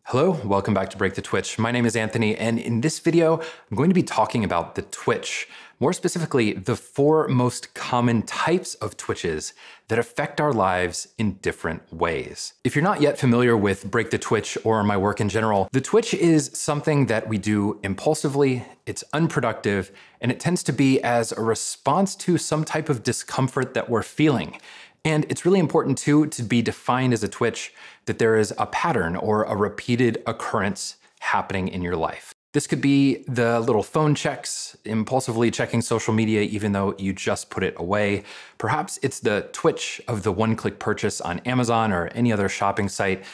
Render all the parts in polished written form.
Hello, welcome back to Break the Twitch. My name is Anthony, and in this video, I'm going to be talking about the twitch. More specifically, the 4 most common types of twitches that affect our lives in different ways. If you're not yet familiar with Break the Twitch or my work in general, the twitch is something that we do impulsively, it's unproductive, and it tends to be as a response to some type of discomfort that we're feeling. And it's really important too to be defined as a twitch that there is a pattern or a repeated occurrence happening in your life. This could be the little phone checks, impulsively checking social media even though you just put it away. Perhaps it's the twitch of the one-click purchase on Amazon or any other shopping site.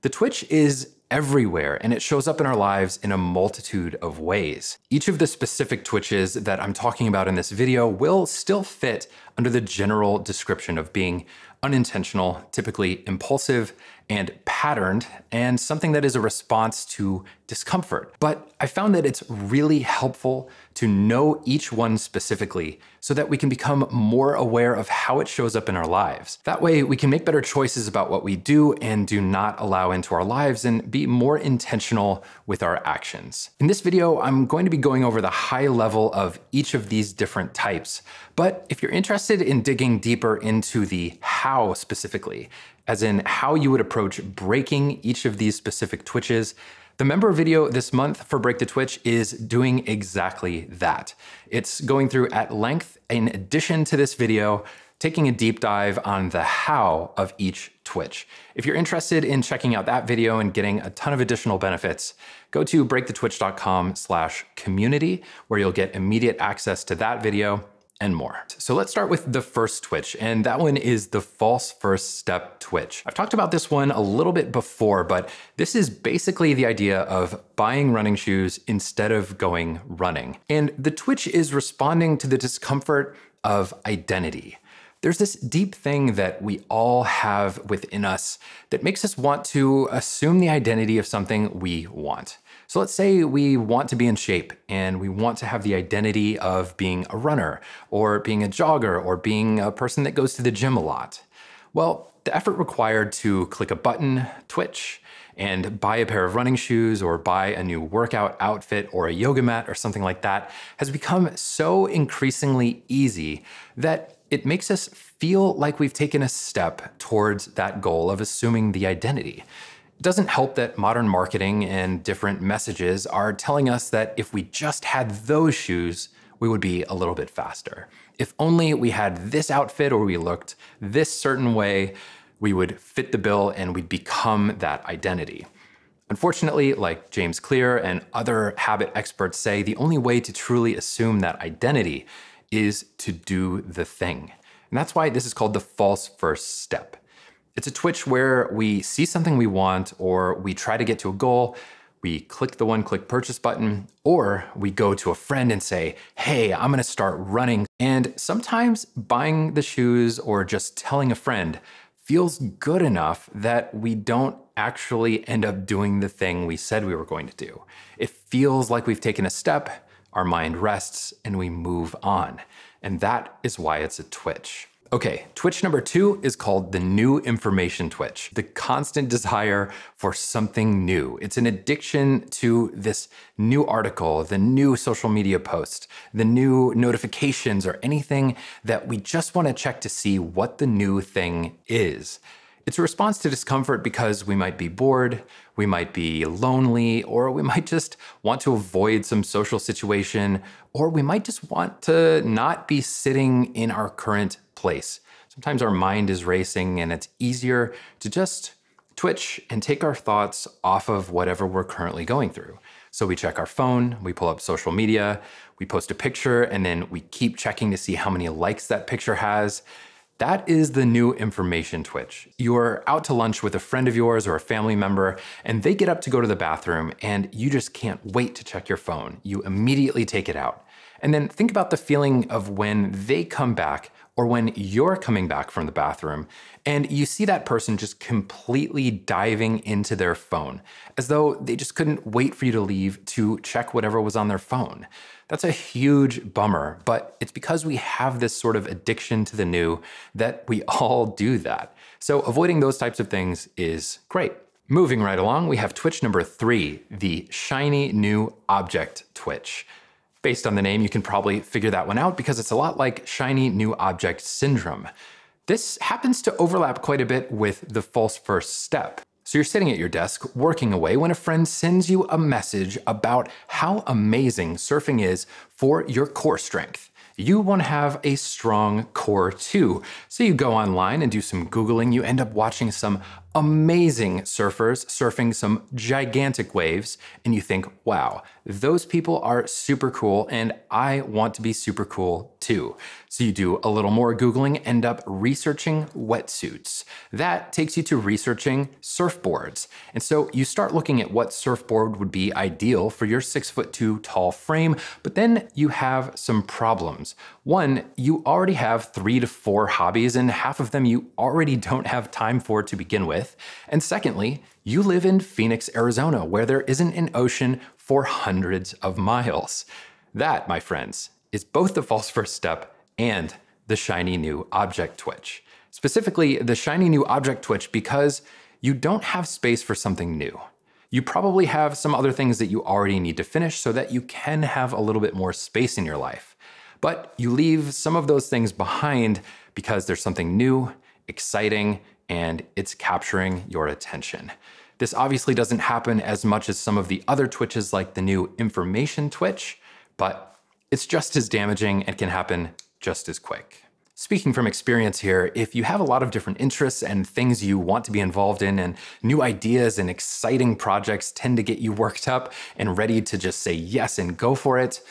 The twitch is everywhere, and it shows up in our lives in a multitude of ways. Each of the specific twitches that I'm talking about in this video will still fit under the general description of being unintentional, typically impulsive and patterned, and something that is a response to discomfort. But I found that it's really helpful to know each one specifically so that we can become more aware of how it shows up in our lives. That way we can make better choices about what we do and do not allow into our lives and be more intentional with our actions. In this video, I'm going to be going over the high level of each of these different types. But if you're interested in digging deeper into the how specifically, as in how you would approach breaking each of these specific twitches, the member video this month for Break the Twitch is doing exactly that. It's going through at length, in addition to this video, taking a deep dive on the how of each twitch. If you're interested in checking out that video and getting a ton of additional benefits, go to breakthetwitch.com/community, where you'll get immediate access to that video and more. So let's start with the first twitch, and that one is the false first step twitch. I've talked about this one a little bit before, but this is basically the idea of buying running shoes instead of going running. And the twitch is responding to the discomfort of identity. There's this deep thing that we all have within us that makes us want to assume the identity of something we want. So let's say we want to be in shape and we want to have the identity of being a runner or being a jogger or being a person that goes to the gym a lot. Well, the effort required to click a button, twitch, and buy a pair of running shoes or buy a new workout outfit or a yoga mat or something like that has become so increasingly easy that it makes us feel like we've taken a step towards that goal of assuming the identity. It doesn't help that modern marketing and different messages are telling us that if we just had those shoes, we would be a little bit faster. If only we had this outfit or we looked this certain way, we would fit the bill and we'd become that identity. Unfortunately, like James Clear and other habit experts say, the only way to truly assume that identity is to do the thing. And that's why this is called the false first step. It's a twitch where we see something we want, or we try to get to a goal, we click the one-click purchase button, or we go to a friend and say, hey, I'm gonna start running. And sometimes buying the shoes or just telling a friend feels good enough that we don't actually end up doing the thing we said we were going to do. It feels like we've taken a step, our mind rests, and we move on. And that is why it's a twitch. Okay, twitch number 2 is called the new information twitch, the constant desire for something new. It's an addiction to this new article, the new social media post, the new notifications, or anything that we just want to check to see what the new thing is. It's a response to discomfort because we might be bored, we might be lonely, or we might just want to avoid some social situation, or we might just want to not be sitting in our current place. Sometimes our mind is racing and it's easier to just twitch and take our thoughts off of whatever we're currently going through. So we check our phone, we pull up social media, we post a picture, and then we keep checking to see how many likes that picture has. That is the new information twitch. You're out to lunch with a friend of yours or a family member, and they get up to go to the bathroom, and you just can't wait to check your phone. You immediately take it out. And then think about the feeling of when they come back or when you're coming back from the bathroom and you see that person just completely diving into their phone, as though they just couldn't wait for you to leave to check whatever was on their phone. That's a huge bummer, but it's because we have this sort of addiction to the new that we all do that. So avoiding those types of things is great. Moving right along, we have twitch number 3, the shiny new object twitch. Based on the name, you can probably figure that one out because it's a lot like shiny new object syndrome. This happens to overlap quite a bit with the false first step. So you're sitting at your desk working away when a friend sends you a message about how amazing surfing is for your core strength. You want to have a strong core too. So you go online and do some Googling. You end up watching some amazing surfers surfing some gigantic waves, and you think, wow, those people are super cool and I want to be super cool too. So you do a little more Googling, end up researching wetsuits. That takes you to researching surfboards. And so you start looking at what surfboard would be ideal for your 6'2" tall frame, but then you have some problems. One, you already have 3 to 4 hobbies and half of them you already don't have time for to begin with. And secondly, you live in Phoenix, Arizona, where there isn't an ocean for hundreds of miles. That, my friends, is both the false first step and the shiny new object twitch. Specifically, the shiny new object twitch because you don't have space for something new. You probably have some other things that you already need to finish so that you can have a little bit more space in your life. But you leave some of those things behind because there's something new, exciting, and it's capturing your attention. This obviously doesn't happen as much as some of the other twitches like the new information twitch, but it's just as damaging and can happen just as quick. Speaking from experience here, if you have a lot of different interests and things you want to be involved in and new ideas and exciting projects tend to get you worked up and ready to just say yes and go for it,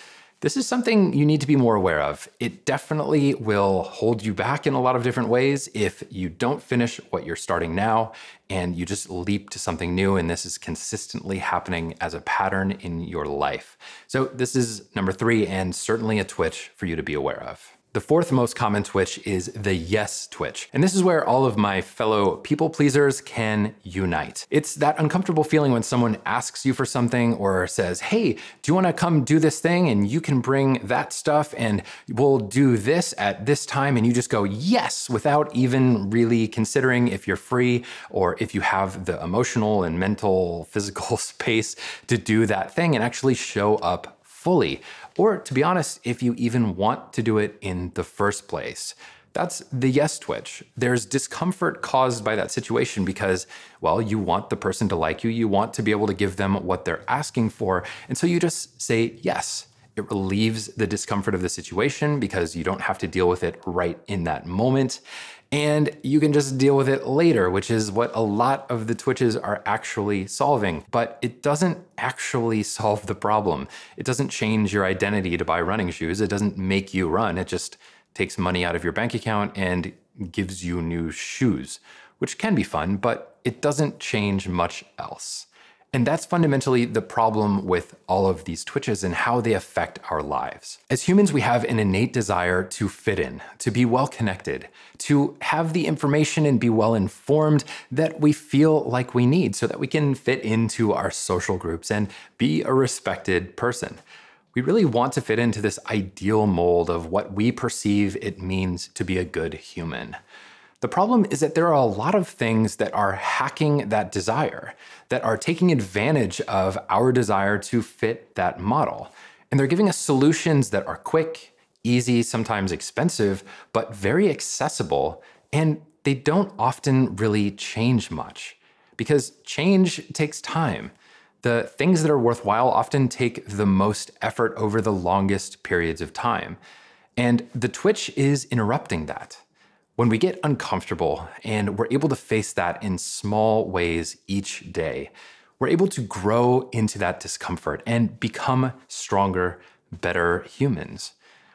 this is something you need to be more aware of. It definitely will hold you back in a lot of different ways if you don't finish what you're starting now and you just leap to something new, and this is consistently happening as a pattern in your life. So this is number 3 and certainly a twitch for you to be aware of. The 4th most common twitch is the yes twitch. And this is where all of my fellow people pleasers can unite. It's that uncomfortable feeling when someone asks you for something or says, hey, do you wanna come do this thing? And you can bring that stuff and we'll do this at this time. And you just go yes, without even really considering if you're free or if you have the emotional and mental, physical space to do that thing and actually show up fully. Or to be honest, if you even want to do it in the first place. That's the yes twitch. There's discomfort caused by that situation because, well, you want the person to like you, you want to be able to give them what they're asking for, and so you just say yes. It relieves the discomfort of the situation because you don't have to deal with it right in that moment. And you can just deal with it later, which is what a lot of the twitches are actually solving. But it doesn't actually solve the problem. It doesn't change your identity to buy running shoes. It doesn't make you run. It just takes money out of your bank account and gives you new shoes, which can be fun, but it doesn't change much else. And that's fundamentally the problem with all of these twitches and how they affect our lives. As humans, we have an innate desire to fit in, to be well connected, to have the information and be well informed that we feel like we need so that we can fit into our social groups and be a respected person. We really want to fit into this ideal mold of what we perceive it means to be a good human. The problem is that there are a lot of things that are hacking that desire, that are taking advantage of our desire to fit that model. And they're giving us solutions that are quick, easy, sometimes expensive, but very accessible. And they don't often really change much because change takes time. The things that are worthwhile often take the most effort over the longest periods of time. And the twitch is interrupting that. When we get uncomfortable and we're able to face that in small ways each day, we're able to grow into that discomfort and become stronger, better humans.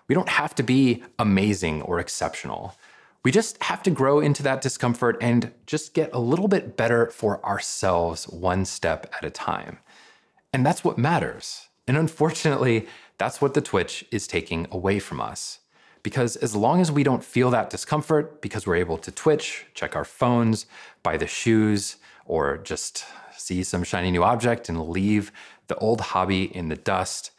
We don't have to be amazing or exceptional. We just have to grow into that discomfort and just get a little bit better for ourselves one step at a time. And that's what matters. And unfortunately, that's what the twitch is taking away from us. Because as long as we don't feel that discomfort, because we're able to twitch, check our phones, buy the shoes, or just see some shiny new object and leave the old hobby in the dust,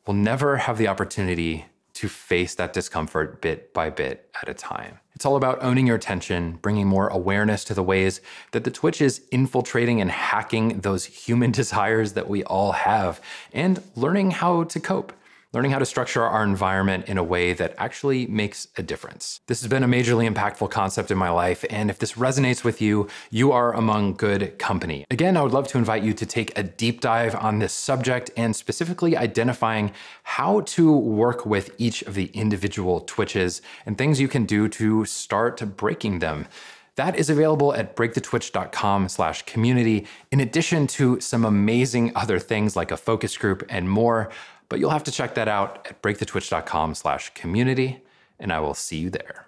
we'll never have the opportunity to face that discomfort bit by bit at a time. It's all about owning your attention, bringing more awareness to the ways that the Twitch is infiltrating and hacking those human desires that we all have, and learning how to cope. Learning how to structure our environment in a way that actually makes a difference. This has been a majorly impactful concept in my life, and if this resonates with you, you are among good company. Again, I would love to invite you to take a deep dive on this subject and specifically identifying how to work with each of the individual Twitches and things you can do to start breaking them. That is available at breakthetwitch.com/community, in addition to some amazing other things like a focus group and more. But you'll have to check that out at breakthetwitch.com/community, and I will see you there.